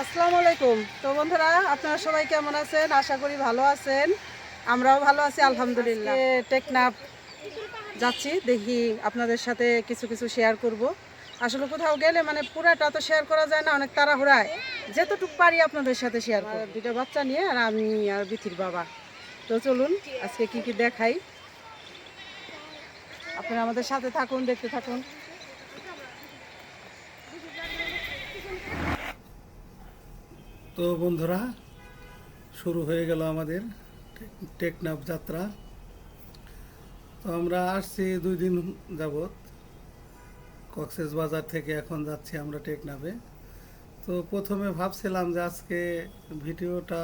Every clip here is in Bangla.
আসসালামু আলাইকুম। তো বন্ধুরা, আপনারা সবাই কেমন আছেন? আশা করি ভালো আছেন। আমরাও ভালো আছি আলহামদুলিল্লাহ। টেকনাফ যাচ্ছি, দেখি আপনাদের সাথে কিছু কিছু শেয়ার করব। আসলে কোথাও গেলে মানে পুরাটা তো শেয়ার করা যায় না, অনেক তাড়াহুড়ায়। যেতটুকু পারি আপনাদের সাথে শেয়ার করব। দুটো বাচ্চা নিয়ে আর আমি আর বিথির বাবা। তো চলুন আজকে কি কি দেখাই, আপনারা আমাদের সাথে থাকুন, দেখতে থাকুন। তো বন্ধুরা, শুরু হয়ে গেল আমাদের টেকনাফ যাত্রা। তো আমরা আসছি 2 দিন যাবৎ কক্সেস বাজার থেকে, এখন যাচ্ছি আমরা টেকনাফে। তো প্রথমে ভাবছিলাম যে আজকে ভিডিওটা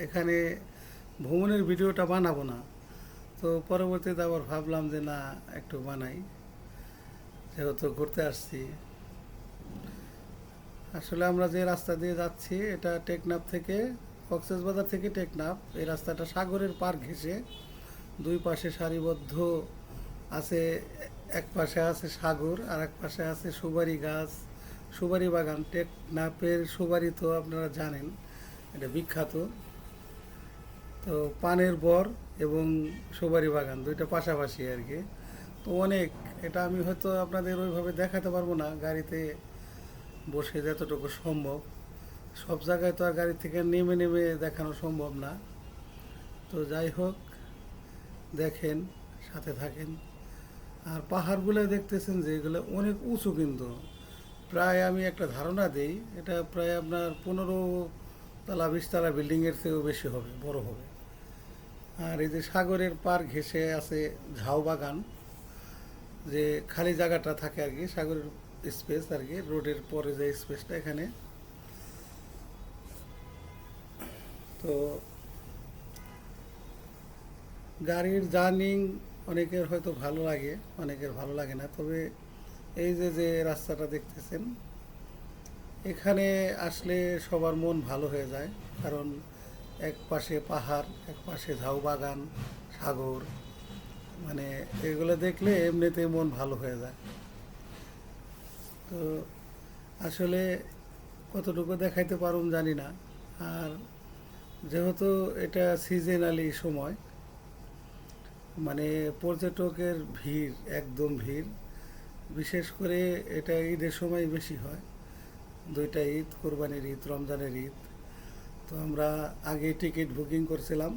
এখানে ভ্রমণের ভিডিওটা বানাবো না। তো পরবর্তীতে আবার ভাবলাম যে না, একটু বানাই, যেহেতু ঘুরতে আসছি। আসলে আমরা যে রাস্তা দিয়ে যাচ্ছি এটা টেকনাফ থেকে, কক্সেস বাজার থেকে টেকনাফ। এই রাস্তাটা সাগরের পার ঘেঁষে দুই পাশে সারিবদ্ধ আছে। এক পাশে আছে সাগর আর এক পাশে আছে সুপারি গাছ, সুপারি বাগান। টেকনাফের সুপারি তো আপনারা জানেন, এটা বিখ্যাত। তো পানের বর এবং সুপারি বাগান দুইটা পাশাপাশি আর কি। তো অনেক, এটা আমি হয়তো আপনাদের ওইভাবে দেখাতে পারবো না গাড়িতে বসে যতটুকু সম্ভব। সব জায়গায় তো আর গাড়ি থেকে নেমে নেমে দেখানো সম্ভব না। তো যাই হোক, দেখেন, সাথে থাকেন। আর পাহাড়গুলো দেখতেছেন যে এগুলো অনেক উঁচু, কিন্তু প্রায় আমি একটা ধারণা দেই, এটা প্রায় আপনার 15 তলা 20 তলা বিল্ডিংয়ের থেকেও বেশি হবে, বড় হবে। আর এই যে সাগরের পার ঘেঁষে আছে ঝাউ বাগান, যে খালি জায়গাটা থাকে আর কি, সাগরের স্পেস আর কি, রোডের পরে যে স্পেসটা এখানে। তো গাড়ির জার্নিং অনেকের হয়তো ভালো লাগে, অনেকের ভালো লাগে না। তবে এই যে যে রাস্তাটা দেখতেছেন, এখানে আসলে সবার মন ভালো হয়ে যায়। কারণ এক পাশে পাহাড়, এক পাশে ঝাউ বাগান, সাগর, মানে এগুলো দেখলে এমনিতে মন ভালো হয়ে যায়। তো আসলে কতটুকু দেখাইতে পারুম জানি না। আর যেহেতু এটা সিজনালি সময়, মানে পর্যটকের ভিড়, একদম ভিড়। বিশেষ করে এটা ঈদের সময় বেশি হয়। দুইটা ঈদ, কোরবানির ঈদ, রমজানের ঈদ। তো আমরা আগে টিকিট বুকিং করছিলাম,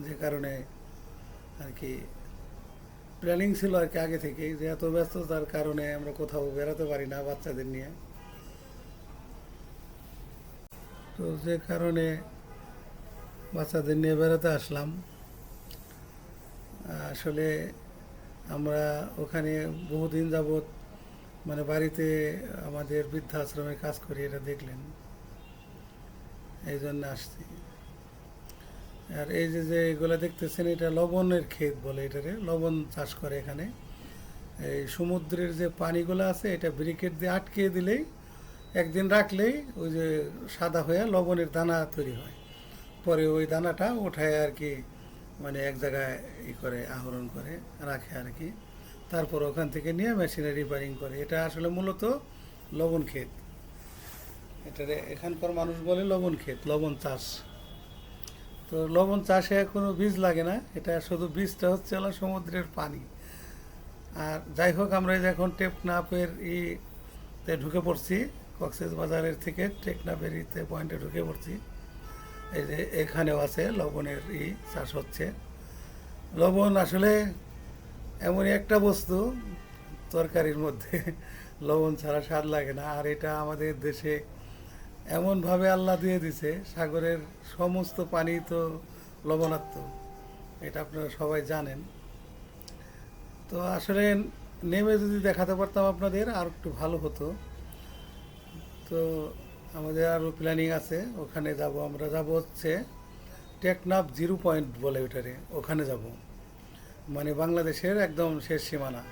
যে কারণে আর কি প্ল্যানিং ছিল আর কি আগে থেকেই, যে এত ব্যস্ততার কারণে আমরা কোথাও বেরোতে পারি না বাচ্চাদের নিয়ে। তো যে কারণে বাচ্চাদের নিয়ে বেরোতে আসলাম। আসলে আমরা ওখানে বহুদিন যাবৎ, মানে বাড়িতে আমাদের বৃদ্ধাশ্রমে কাজ করি, এটা দেখলেন, এই জন্য আসছি। আর এই যে যে এগুলো দেখতেছেন, এটা লবণের ক্ষেত বলে, এটারে লবণ চাষ করে এখানে। এই সমুদ্রের যে পানিগুলো আছে, এটা ব্রিকেট দিয়ে আটকে দিলেই, একদিন রাখলেই ওই যে সাদা হয়ে লবণের দানা তৈরি হয়। পরে ওই দানাটা ওঠায় আর কি, মানে এক জায়গায় করে আহরণ করে রাখে আর কি। তারপর ওখান থেকে নিয়ে মেশিনে রিপেয়ারিং করে। এটা আসলে মূলত লবণ ক্ষেত। এটারে এখানকার মানুষ বলে লবণ ক্ষেত, লবণ চাষ। তো লবণ চাষে কোনো বীজ লাগে না, এটা শুধু বীজটা হচ্ছে হলো সমুদ্রের পানি। আর যাই হোক, আমরা এই যে এখন টেকনাফের ইতে ঢুকে পড়ছি, কক্সেস বাজারের থেকে টেকনাফের ইতে পয়েন্টে ঢুকে পড়ছি। এই যে এখানেও আছে লবণের চাষ হচ্ছে। লবণ আসলে এমনই একটা বস্তু, তরকারির মধ্যে লবণ ছাড়া স্বাদ লাগে না। আর এটা আমাদের দেশে এমনভাবে আল্লাহ দিয়ে দিছে, সাগরের সমস্ত পানি তো লবণাক্ত, এটা আপনারা সবাই জানেন। তো আসলে নেমে যদি দেখাতে পারতাম আপনাদের আর একটু ভালো হতো। তো আমাদের আরও প্ল্যানিং আছে, ওখানে যাব। আমরা যাব হচ্ছে টেকনাফ 0 পয়েন্ট বলে ওটারে, ওখানে যাব। মানে বাংলাদেশের একদম শেষ সীমানা।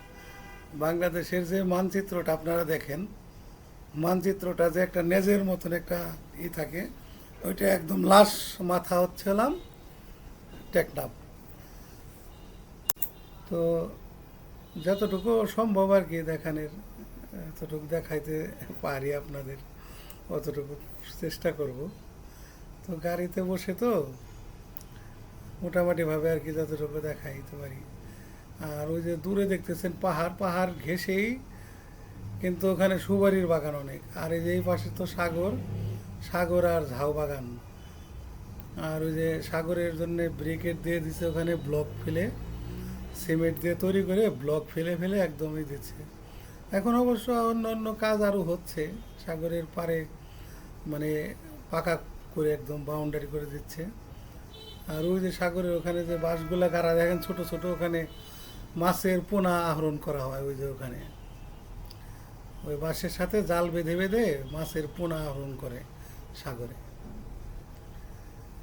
বাংলাদেশের যে মানচিত্রটা আপনারা দেখেন, মানচিত্রটা যে একটা নেজের মতন একটা থাকে, ওইটা একদম লাশ মাথা হচ্ছিলাম টেকনাফ। তো যতটুকু সম্ভব আর কি দেখানোর, এতটুকু দেখাইতে পারি আপনাদের। অতটুকু চেষ্টা করব। তো গাড়িতে বসে তো মোটামুটিভাবে আর কি যতটুকু দেখাইতে পারি। আর ওই যে দূরে দেখতেছেন পাহাড়, পাহাড় ঘেঁষেই কিন্তু ওখানে সুপারির বাগান অনেক। আর এই যে এই পাশে তো সাগর, সাগর আর ঝাউ বাগান। আর ওই যে সাগরের জন্য ব্রিকেট দিয়ে দিচ্ছে, ওখানে ব্লক ফেলে সিমেন্ট দিয়ে তৈরি করে ব্লক ফেলে ফেলে একদমই দিচ্ছে। এখন অবশ্য অন্য অন্য কাজ আরও হচ্ছে, সাগরের পাড়ে মানে পাকা করে একদম বাউন্ডারি করে দিচ্ছে। আর ওই যে সাগরের ওখানে যে বাঁশগুলা গাড়া দেখেন ছোট ছোট, ওখানে মাছের পোনা আহরণ করা হয়। ওই যে ওখানে ওই বাঁশের সাথে জাল বেঁধে বেঁধে মাছের পোনা আহরণ করে সাগরে।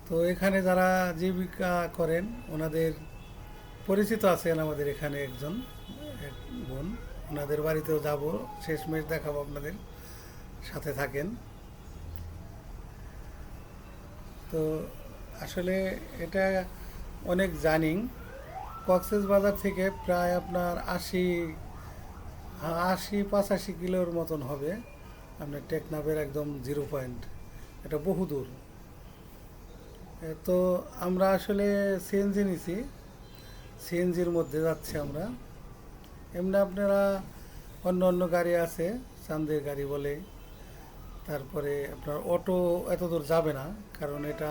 তো এখানে যারা জীবিকা করেন ওনাদের পরিচিত আছেন আমাদের এখানে একজন, এক বোন, ওনাদের বাড়িতেও যাব, শেষমেশ দেখাবো আপনাদের, সাথে থাকেন। তো আসলে এটা অনেক জার্নি, কক্সবাজার থেকে প্রায় আপনার ৮০-৮৫ কিলোর মতন হবে আপনার টেকনাফের একদম 0 পয়েন্ট। এটা বহু দূর। তো আমরা আসলে সিএনজি নিছি, সিএনজির মধ্যে যাচ্ছি আমরা। এমনি আপনারা অন্য অন্য গাড়ি আছে, চান্দের গাড়ি বলে, তারপরে আপনার অটো এত দূর যাবে না, কারণ এটা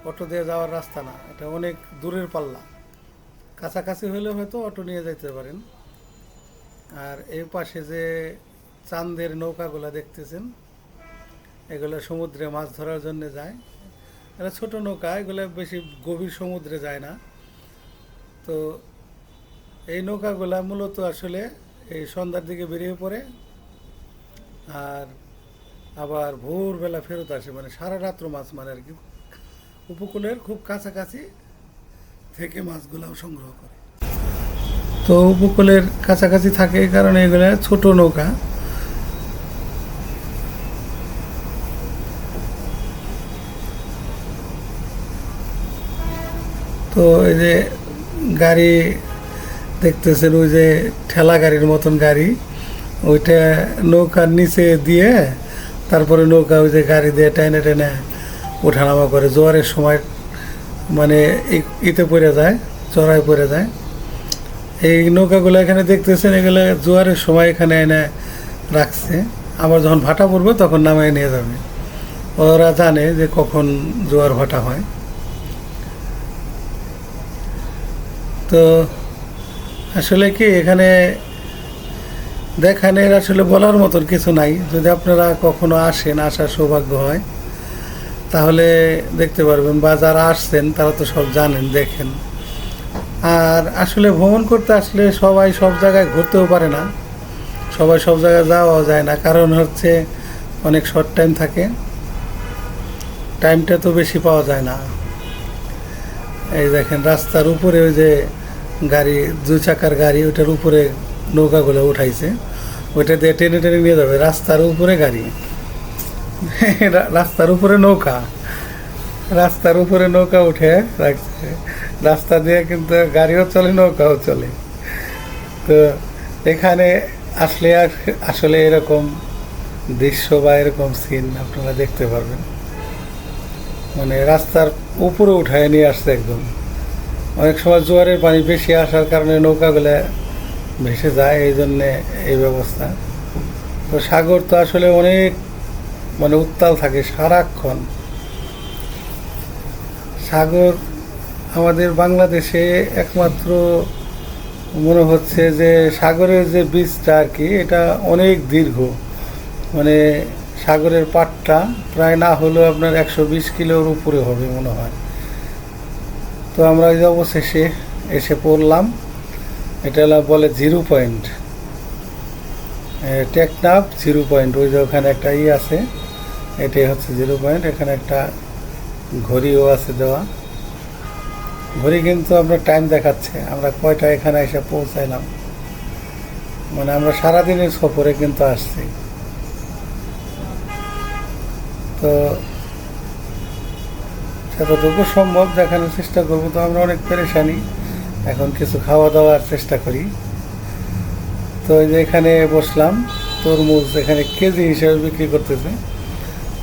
অটো দিয়ে যাওয়ার রাস্তা না, এটা অনেক দূরের পাল্লা। কাছাকাছি হলে হয়তো অটো নিয়ে যেতে পারেন। আর এই পাশে যে চান্দের নৌকাগুলো দেখতেছেন, এগুলো সমুদ্রে মাছ ধরার জন্য যায়। এটা ছোট নৌকা, এগুলো বেশি গভীর সমুদ্রে যায় না। তো এই নৌকাগুলা মূলত আসলে এই সন্ধ্যার দিকে বেরিয়ে পড়ে আর আবার ভোরবেলা ফেরত আসে, মানে সারা রাত্র মাছ মারে আর কি। উপকূলের খুব কাছাকাছি থেকে মাছগুলাও সংগ্রহ করে। তো উপকূলের কাছাকাছি থাকে এই কারণে এগুলো ছোট নৌকা। তো এই যে গাড়ি দেখতেছেন, ওই যে ঠেলা গাড়ির মতন গাড়ি, ওইটা নৌকার নিচে দিয়ে তারপরে নৌকা ওই যে গাড়ি দিয়ে টেনে টেনে ওঠানামা করে। জোয়ারের সময় মানে ইতে পড়ে যায়, চড়াই পড়ে যায়। এই নৌকাগুলো এখানে দেখতেছেন, এগুলো জোয়ারের সময় এখানে এনে রাখছে। আবার যখন ভাটা পড়বে তখন নামায় নিয়ে যাবে। ওরা জানে যে কখন জোয়ার ভাটা হয়। তো আসলে কি এখানে দেখানের আসলে বলার মতন কিছু নাই। যদি আপনারা কখনো আসেন, আসার সৌভাগ্য হয়, তাহলে দেখতে পারবেন, বা যারা আসছেন তারা তো সব জানেন, দেখেন। আর আসলে ভ্রমণ করতে আসলে সবাই সব জায়গায় ঘুরতেও পারে না, সবাই সব জায়গায় যাওয়াও যায় না, কারণ হচ্ছে অনেক শর্ট টাইম থাকে, টাইমটা তো বেশি পাওয়া যায় না। এই দেখেন রাস্তার উপরে ওই যে গাড়ি, 2 চাকার গাড়ি, ওইটার উপরে নৌকাগুলো উঠাইছে, ওইটা দিয়ে টেনে টেনে নিয়ে যাবে। রাস্তার উপরে গাড়ি, রাস্তার উপরে নৌকা, রাস্তার উপরে নৌকা উঠে রাখছে। রাস্তা দিয়ে কিন্তু গাড়িও চলে, নৌকাও চলে। তো এখানে আসলে আসলে এরকম দৃশ্য বা এরকম সিন আপনারা দেখতে পারবেন। মানে রাস্তার উপরে উঠায় নিয়ে আসছে একদম। অনেক সময় জোয়ারের পানি বেশি আসার কারণে নৌকাগুলো ভেসে যায়, এই জন্যে এই ব্যবস্থা। তো সাগর তো আসলে অনেক মানে উত্তাল থাকে সারাক্ষণ। সাগর আমাদের বাংলাদেশে একমাত্র মনে হচ্ছে যে সাগরের যে বীজটা আর কি, এটা অনেক দীর্ঘ। মানে সাগরের পাটটা প্রায় না হলেও আপনার 120 কিলোর উপরে হবে মনে হয়। তো আমরা এই অবশেষে এসে পড়লাম। এটা বলে 0 পয়েন্ট, টেকনাফ 0 পয়েন্ট। ওই যে ওখানে একটা আছে, এটাই হচ্ছে 0 পয়েন্ট। এখানে একটা ঘড়িও আছে দেওয়া, ঘড়ি কিন্তু আপনার টাইম দেখাচ্ছে আমরা কয়টা এখানে এসে পৌঁছাইলাম। মানে আমরা সারাদিনের সফরে কিন্তু আসছি। তো যতটুকু সম্ভব দেখানোর চেষ্টা করবো। তো আমরা অনেক পেরেশানি, এখন কিছু খাওয়া দাওয়ার চেষ্টা করি। তো এই যে এখানে বসলাম, তরমুজ এখানে কেজি হিসেবে বিক্রি করতেছে।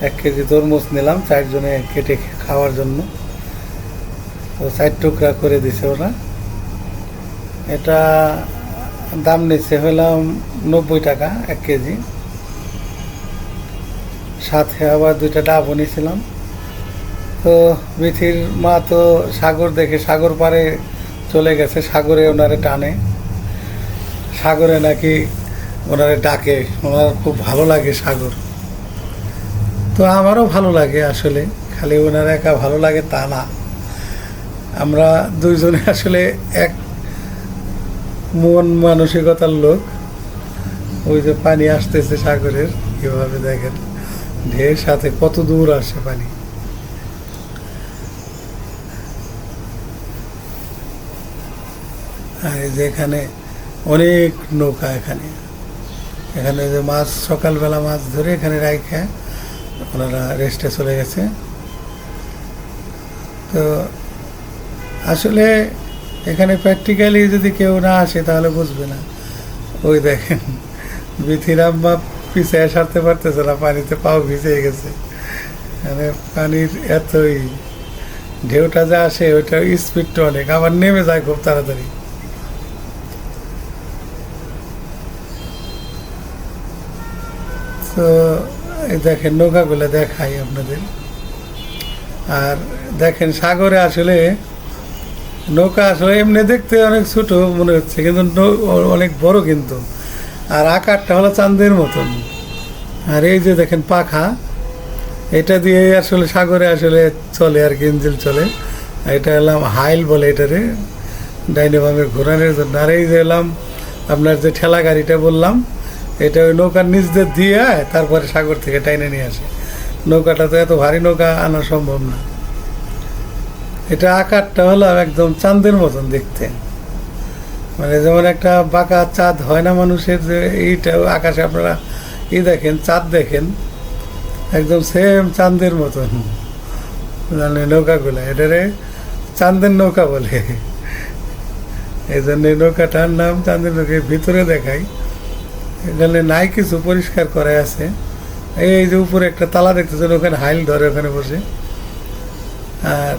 1 কেজি তরমুজ নিলাম 4 জনে কেটে খাওয়ার জন্য। তো 4 টুকরা করে দিছে ওরা। এটা দাম নিচ্ছে হলাম 90 টাকা 1 কেজি। সাথে আবার 2টা ডাবও নিয়েছিলাম। তো বিথির মা তো সাগর দেখে সাগর পাড়ে চলে গেছে, সাগরে ওনারে টানে, সাগরে নাকি ওনারে ডাকে, ওনার খুব ভালো লাগে সাগর। তো আমারও ভালো লাগে আসলে, খালি ওনার একা ভালো লাগে তা না, আমরা দুইজনে আসলে এক মন মানসিকতার লোক। ওই যে পানি আসতেছে সাগরের, কীভাবে দেখেন ঢের সাথে কত দূর আসে পানি। আর এই যে এখানে অনেক নৌকা, এখানে এখানে যে মাছ সকালবেলা মাছ ধরে এখানে রাইখা ওনারা রেস্টে চলে গেছে। তো আসলে এখানে প্র্যাকটিক্যালি যদি কেউ না আসে তাহলে বুঝবে না। ওই দেখেন বিথির আম্মা পিছিয়ে সারতে পারতেছে না, পানিতে পাও ভিজে গেছে। মানে পানির এতই ঢেউটা যা আসে ওইটার স্পিডটা অনেক, আবার নেমে যায় খুব তাড়াতাড়ি। তো এই দেখেন নৌকাগুলো দেখাই আপনাদের। আর দেখেন সাগরে আসলে নৌকা আসলে এমনি দেখতে অনেক ছোট মনে হচ্ছে, কিন্তু অনেক বড় কিন্তু। আর আকারটা হলো চাঁদের মতন। আর এই যে দেখেন পাখা, এটা দিয়ে আসলে সাগরে আসলে চলে আর কি, ইঞ্জিল চলে। এটা এলাম হাইল বলে এটারে, ডাইনে বামে ঘোরানোর জন্য। আর এই যে এলাম আপনার যে ঠেলা গাড়িটা বললাম, এটা ওই নৌকার নিচ দিয়ে দিয়ে তারপরে সাগর থেকে টাইনে নিয়ে আসে। নৌকাটা তো এত ভারী নৌকা আনা সম্ভব না। এটা আকারটা হলো একদম চাঁদের মতন দেখতে, মানে যেমন একটা বাঁকা চাঁদ হয় না মানুষের, যে এইটা আকাশে আপনারা দেখেন চাঁদ দেখেন, একদম সেম চাঁদের মতন মানে নৌকাগুলো। এটারে চাঁদের নৌকা বলে, এই জন্য নৌকাটার নাম চাঁদের নৌকা। ভিতরে দেখাই, এখানে নাই কিছু পরিষ্কার করা আছে। এই যে উপরে একটা তালা দেখতেছেন, ওখানে হাইল ধরে ওখানে বসে। আর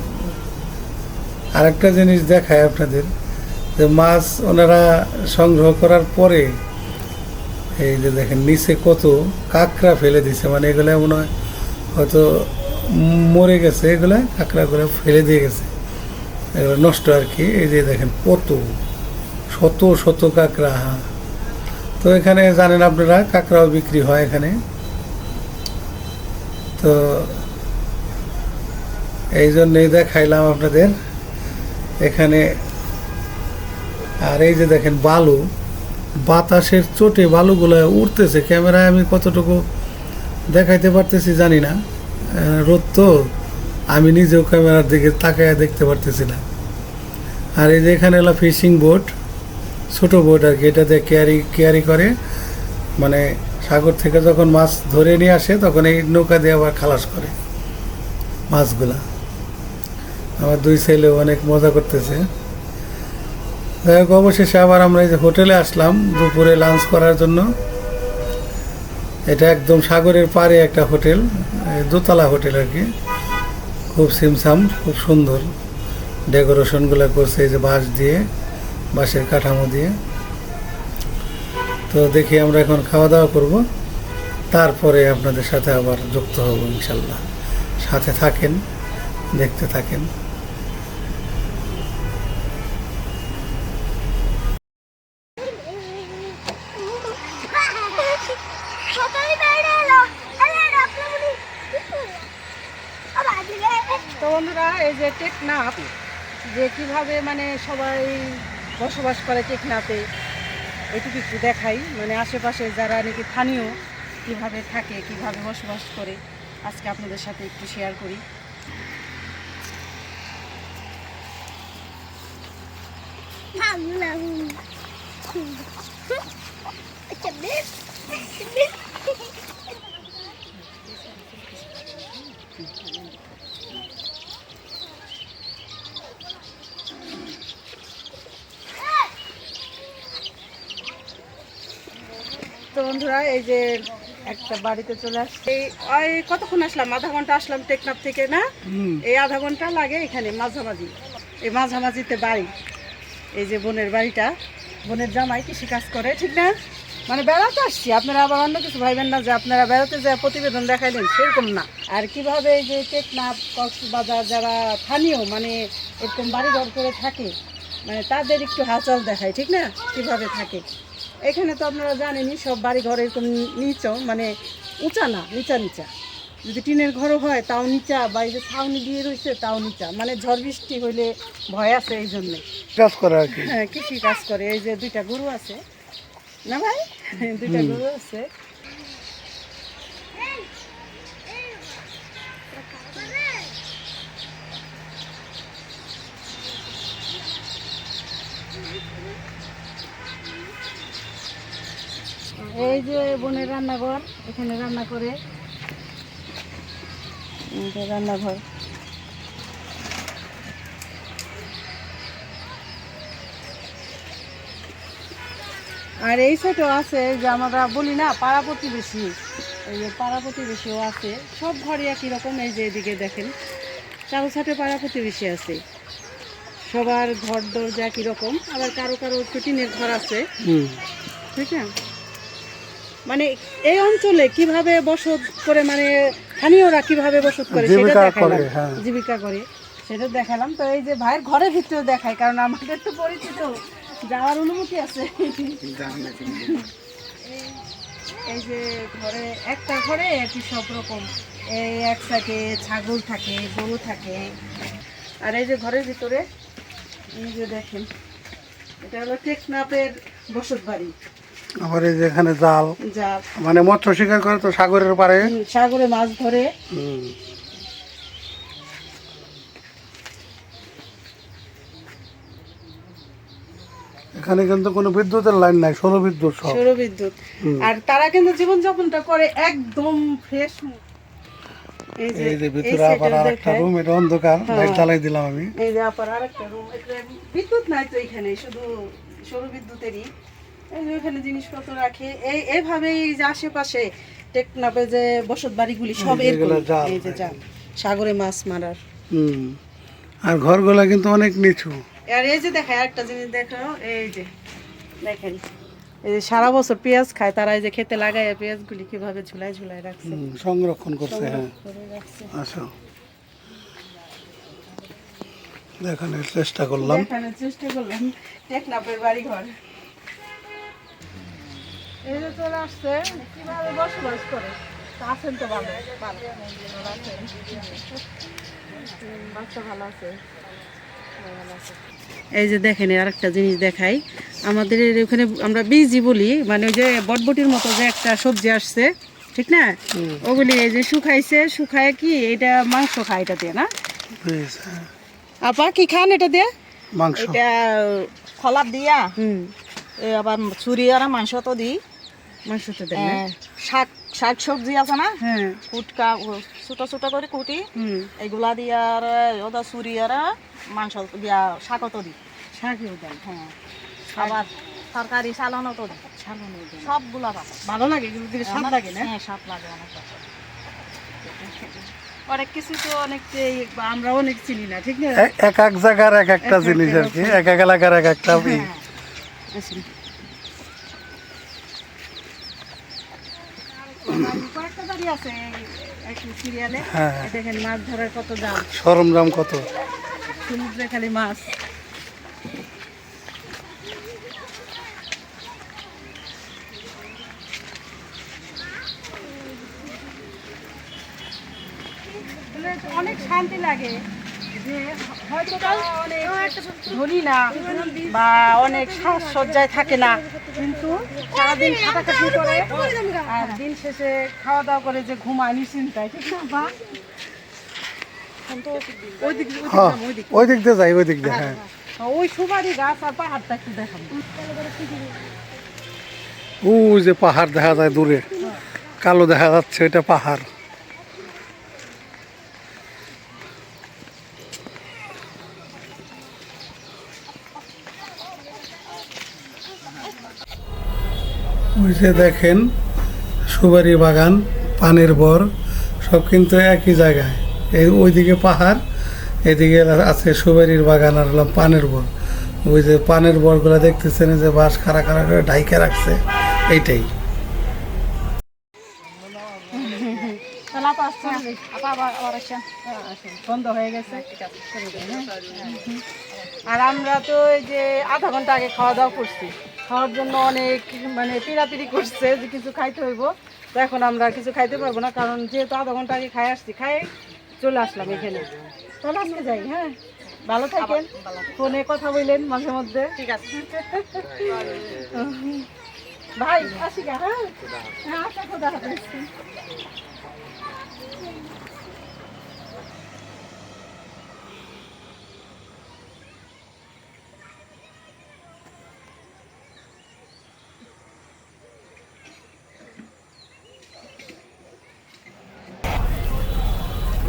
আরেকটা জিনিস দেখায় আপনাদের, যে মাছ ওনারা সংগ্রহ করার পরে এই যে দেখেন নিচে কত কাঁকড়া ফেলে দিছে, মানে এগুলো মনে হয় হয়তো মরে গেছে, এগুলো কাঁকড়াগুলো ফেলে দিয়ে গেছে, এগুলো নষ্ট আর কি। এই যে দেখেন কত শত শত কাঁকড়া। তো এখানে জানেন আপনারা কাঁকড়াও বিক্রি হয় এখানে। তো এই জন্যই দেখাইলাম আপনাদের এখানে। আর এই যে দেখেন বালু, বাতাসের চোটে বালুগুলো উঠতেছে। ক্যামেরায় আমি কতটুকু দেখাইতে পারতেছি জানি না, রোদ তো, আমি নিজেও ক্যামেরার দিকে তাকায় দেখতে পারতেছি না। আর এই যে এখানে হলো ফিশিং বোট, ছোটো বোট আর কি, এটাতে ক্যারি করে, মানে সাগর থেকে যখন মাছ ধরে নিয়ে আসে তখন এই নৌকা দিয়ে আবার খালাস করে মাছগুলা। আমার 2 ছেলেও অনেক মজা করতেছে। যাই হোক, অবশেষে আবার আমরা এই যে হোটেলে আসলাম দুপুরে লাঞ্চ করার জন্য। এটা একদম সাগরের পাড়ে একটা হোটেল, দোতলা হোটেল আর কি, খুব সিমসাম, খুব সুন্দর ডেকোরেশনগুলো করছে এই যে বাঁশ দিয়ে, বাঁশের কাঠামো দিয়ে। তো দেখি আমরা এখন খাওয়া দাওয়া করব, তারপরে আপনাদের সাথে আবার যুক্ত হব ইনশাল্লাহ। সাথে থাকেন, দেখতে থাকেন। তো বন্ধুরা, এই যে টেকনাফ, যে কিভাবে মানে সবাই বসবাস করে টেকনাফে, এটুকু একটু দেখাই। মানে আশেপাশে যারা নাকি স্থানীয় কিভাবে থাকে, কিভাবে বসবাস করে, আজকে আপনাদের সাথে একটু শেয়ার করি। তো বন্ধুরা, এই যে একটা বাড়িতে চলে আসছি। ওই কতক্ষণ আসলাম, আধা ঘন্টা আসলাম টেকনাফ থেকে না, এই আধা ঘন্টা লাগে এখানে মাঝামাঝি, এই মাঝামাঝিতে বাড়ি। এই যে বোনের বাড়িটা, বোনের জামাই কৃষি কাজ করে, ঠিক না? মানে বেড়াতে আসছি, আপনারা আবার অন্য কিছু ভাইবেন না যে আপনারা বেড়াতে যায় প্রতিবেদন দেখাইলেন, সেরকম না। আর কিভাবে এই যে টেকনাফ কক্সবাজার যারা স্থানীয় মানে এরকম বাড়ি ঘর করে থাকে, মানে তাদের একটু হালচাল দেখায়, ঠিক না, কিভাবে থাকে। এখানে তো আপনারা জানেনই সব বাড়ি ঘর এরকম নিচু, মানে উঁচা না, নিচা নিচা। যদি টিনের ঘরও হয় তাও নিচা, বা এই যে ছাউনি দিয়ে রয়েছে তাও নিচা, মানে ঝড় বৃষ্টি হইলে ভয় আছে এই জন্যে। কাজ করে আর কি। হ্যাঁ, কৃষি কাজ করে। এই যে দুইটা গরু আছে না ভাই, দুইটা গরু আছে। এই যে বোনের রান্নাঘর, এখানে রান্না করে, এই যে রান্নাঘর। আর এই সাইডেও আছে যে আমরা বলি না পাড়া প্রতিবেশী, এই যে পাড়া প্রতিবেশীও আছে, সব ঘরে একই রকম। এই যে এদিকে দেখেন চারো সাইডে পাড়া প্রতিবেশী আছে, সবার ঘর দরজা একই রকম। আবার কারো কারো একটু টিনের ঘর আছে, ঠিক না? মানে এই অঞ্চলে কিভাবে বসত করে, মানে স্থানীয়রা কিভাবে বসত করে সেটা দেখালাম, জীবিকা করে সেটা দেখালাম। তো এই যে ভাইয়ের ঘরের ভিতরে দেখায়, কারণ আমাদের তো পরিচিত, যাওয়ার অনুমতি আছে। এই যে ঘরে, একটা ঘরে আর কি সব রকম, এই এক সাইডে ছাগল থাকে, গরু থাকে। আর এই যে ঘরের ভিতরে এই যে দেখেন, এটা হলো টেকনাফের বসত বাড়ি। আবার এই যে এখানে জাল, জাল মানে মৎস্য শিকার করে তো সাগরের পাড়ে, সাগরে মাছ ধরে। এখানে কিন্তু কোনো বিদ্যুতের লাইন নাই, সৌর বিদ্যুৎ সব। সৌর বিদ্যুৎ। আর তারা কিন্তু জীবনযাপনটা করে একদম ফ্রেশ। এই যে ভিতরে আবার আরেকটা রুম, এটা অন্ধকার, লাইট জ্বালাই দিলাম আমি। এই যে আবার আরেকটা রুম, এটা বিদ্যুৎ নাই তো এখানে, শুধু সৌর বিদ্যুতেরই। এই যে এখানে জিনিসপত্র রাখে, এইভাবেই যে আশেপাশে টেকনাফে যে বসত বাড়িগুলি সব এরকম। এই যে জাল, সাগরে মাছ মারার। আর ঘরগুলা কিন্তু অনেক নিচু। আর এই যে দেখায় একটা জিনিস দেখো, এই যে দেখেন, এই যে সারা বছর পেঁয়াজ খায় তারা, এই যে খেতে লাগায় পেঁয়াজগুলি কিভাবে ঝুলায় ঝুলায় রাখছে, সংরক্ষণ করছে। হ্যাঁ, করে রাখছে। আচ্ছা, দেখানোর চেষ্টা করলাম, দেখানোর চেষ্টা করলাম টেকনাফের বাড়ি ঘর। এই যে চলে আসছে, কিভাবে বসবাস করে তা আছেন তো ভালো, ভালো আছেন? বাচ্চা ভালো আছে? এই যে দেখেন আরেকটা জিনিস দেখাই, আমাদের ওখানে আমরা বীজি বলি, মানে ওই যে বটবটির মতো যে একটা সবজি আসছে, ঠিক না, ওগুলি এই যে শুকাইছে, শুকায় কি এটা মাংস খায় এটা দিয়ে না? আপা কি খান এটা দিয়ে? মাংস, এটা খলাপ দিয়া আবার চুরি আর মাংস তো দিই, মাংস তো দেয় না? শাক শাক সবজি আছে না, হ্যাঁ, কুটকা ছোট ছোট করে কুটি, এগুলা দিয়া আর ওটা চুরি আর মাংস দিয়া শাকও তো দিই, শাকও দেয়। হ্যাঁ, আবার তরকারি চালানো তো দিই, সবগুলা পাবো। ভালো লাগে, এগুলো দিলে স্বাদ লাগে না? হ্যাঁ, স্বাদ লাগে অনেক। অনেক কিছু তো অনেক আমরা অনেক চিনি না, ঠিক না? এক এক জায়গার এক একটা জিনিস আর কি, এক এক এলাকার এক একটা। কয়েকটা বাড়ি আছে একই সিরিয়ালে। হ্যাঁ, দেখেন মাছ ধরার কত দাম, সরঞ্জাম কত, সমুদ্রে খালি মাছ। অনেক শান্তি লাগে যে হয়তো তারা অনেক ধনী না বা অনেক সাজসজ্জায় থাকে না, কিন্তু সারাদিন খাটাখাটি করে আর দিন শেষে খাওয়া দাওয়া করে যে ঘুমায় নিশ্চিন্তায়, ঠিক না? বা ওই দিক দিয়ে যাই, ওই দিক দিয়ে। হ্যাঁ, ওই সুপারি গাছ আর পাহাড়টা একটু দেখাবো। ওই যে পাহাড় দেখা যায় দূরে, কালো দেখা যাচ্ছে, ওইটা পাহাড়। ওই যে দেখেন সুপারি বাগান, পানের বর, সব কিন্তু একই জায়গায়। এই ওইদিকে পাহাড়, এদিকে আছে সুপারির বাগান আর হলাম পানের বর। ওই যে পানের বরগুলো দেখতেছেন যে বাঁশ খাড়া খাড়া করে ঢাইকে রাখছে, এইটাই। বন্ধ হয়ে গেছে। আর আমরা তো এই যে আধা ঘন্টা আগে খাওয়া দাওয়া করছি, খাওয়ার জন্য অনেক মানে পিড়াপিড়ি করছে যে কিছু খাইতে হইব। তো এখন আমরা কিছু খাইতে পারবো না, কারণ যেহেতু আধা ঘন্টা আগে খাই আসছি, খাই চলে আসলাম এখানে। তাহলে আজকে যাই, হ্যাঁ ভালো থাকেন, ফোনে কথা বললেন মাঝে মধ্যে, ঠিক আছে ভাই, আসি গা, হ্যাঁ হ্যাঁ আচ্ছা, খোদা হাফেজ।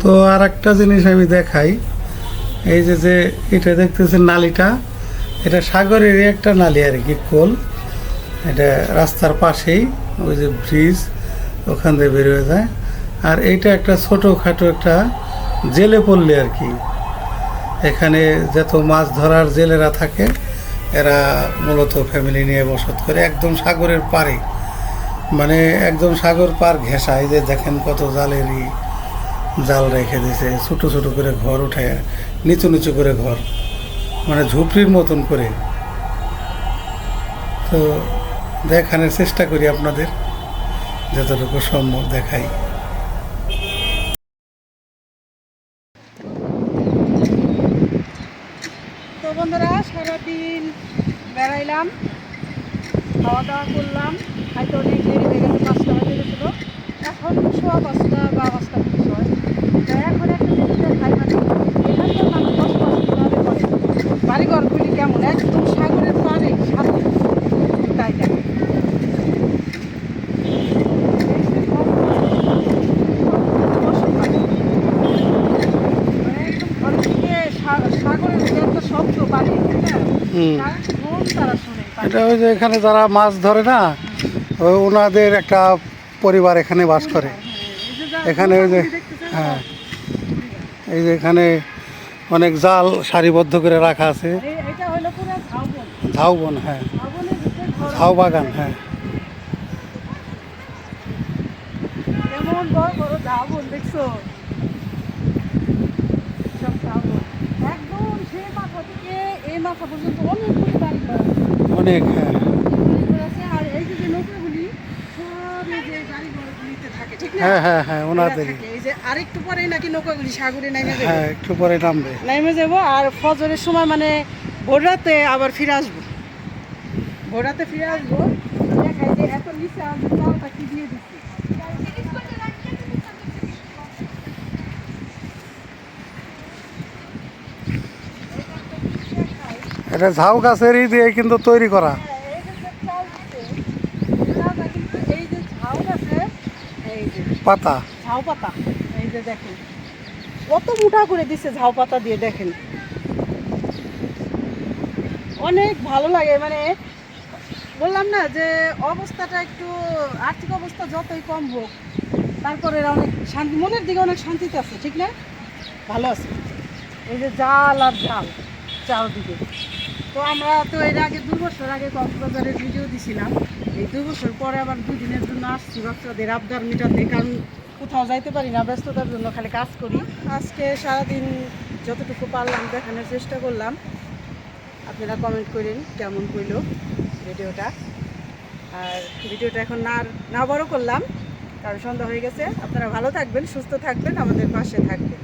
তো আর একটা জিনিস আমি দেখাই, এই যে যে এটা দেখতেছেন নালীটা, এটা সাগরেরই একটা নালী আর কি, কোল। এটা রাস্তার পাশেই, ওই যে ব্রিজ, ওখান দিয়ে বেরোয় যায়। আর এইটা একটা ছোটোখাটো একটা জেলে পড়লে আর কি। এখানে যত মাছ ধরার জেলেরা থাকে, এরা মূলত ফ্যামিলি নিয়ে বসত করে একদম সাগরের পাড়ে, মানে একদম সাগর পার ঘেঁষা। এই যে দেখেন কত জালেরই জাল রেখে দিয়েছে, ছোটো ছোটো করে ঘর উঠায়, নিচু নিচু করে ঘর, মানে ঝুপড়ির মতন করে। তো দেখানোর চেষ্টা করি আপনাদের, যতটুকু সম্ভব দেখাই। তো বন্ধুরা, সারাদিন বেড়াইলাম, খাওয়া দাওয়া করলাম, হয়তো অনেক দেরি হয়ে গেছে, 5টা বাজে গেছিলো, এখন 5:15 বা 5টা 30 হয়। তো এখন একটা জিনিস খাই, মানে এখানকার মানুষ বসবাস কীভাবে করে, বাড়িঘরগুলি কেমন, একদম সাগরের পাড়ে, সাথে তাই দেখে। সাগরের যে একটা শব্দ পানি, হুম। তারা শুনে এটা ওই যে এখানে যারা মাছ ধরে না, ওনাদের একটা পরিবার এখানে বাস করে। এখানে ওই যে, হ্যাঁ, এই যে এখানে অনেক জাল সারিবদ্ধ করে রাখা আছে। এটা হলো পুরো ঝাউবন, ঝাউবন, হ্যাঁ, ঝাউবনের ভিতরে ঘর, ঝাউ বাগান, হ্যাঁ। কেমন বড় বড় ঝাউবন দেখছো, সব ঝাউবন একদম সেই মাথা থেকে এই মাথা পর্যন্ত অনেকগুলি বাড়ি ঘর অনেক, হ্যাঁ। আছে। আর এই যে নৌকাগুলি সব এই যে গাড়ি ঘরগুলিতে থাকে, ঠিক না? হ্যাঁ হ্যাঁ হ্যাঁ, এরা ওনাদেরই। থাকে। এই যে আরেকটু পরেই নাকি নৌকাগুলি সাগরে নেমে যাবে, হ্যাঁ, একটু পরে নামবে। নেমে যাবো। আর ফজরের সময় মানে ভোর রাতে আবার ফিরে আসবো, ভোর রাতে ফিরে আসবো। দেখাই যে এত নিচে আমি তালটা কি দিয়ে দিচ্ছি। এটা ঝাউ গাছেরই দিয়ে কিন্তু তৈরি করা। এই যে যে চাল দিছে, চালটা কিন্তু এই যে ঝাউ গাছে, এই যে পাতা। ঝাউ পাতা, এই যে দেখেন কত মোটা করে দিছে ঝাউ পাতা দিয়ে, দেখেন অনেক ভালো লাগে। মানে বললাম না যে অবস্থাটা একটু, আর্থিক অবস্থা যতই কম হোক, তারপরে এরা অনেক শান্তি, মনের দিকে অনেক শান্তিতে আছে, ঠিক না, ভালো আছে। এই যে জাল আর জাল চারদিকে। তো আমরা তো এর আগে 2 বছর আগে কক্সবাজারের ভিডিও দিছিলাম, এই 2 বছর পরে আবার 2 দিনের জন্য আসছি বাচ্চাদের আবদার মেটাতে, কারণ কোথাও যাইতে পারি না, ব্যস্ততার জন্য খালি কাজ করি। আজকে সারাদিন যতটুকু পারলাম দেখানোর চেষ্টা করলাম। আপনারা কমেন্ট করেন কেমন হইল ভিডিওটা। আর ভিডিওটা এখন না বড় করলাম, কারণ সন্ধ্যা হয়ে গেছে। আপনারা ভালো থাকবেন, সুস্থ থাকবেন, আমাদের পাশে থাকবেন,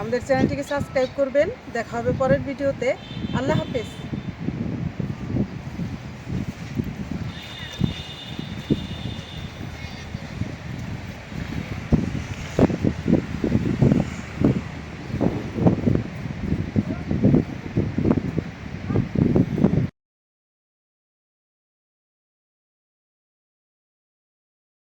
আমাদের চ্যানেলটিকে সাবস্ক্রাইব করবেন। দেখা হবে পরের ভিডিওতে। আল্লাহ হাফেজ।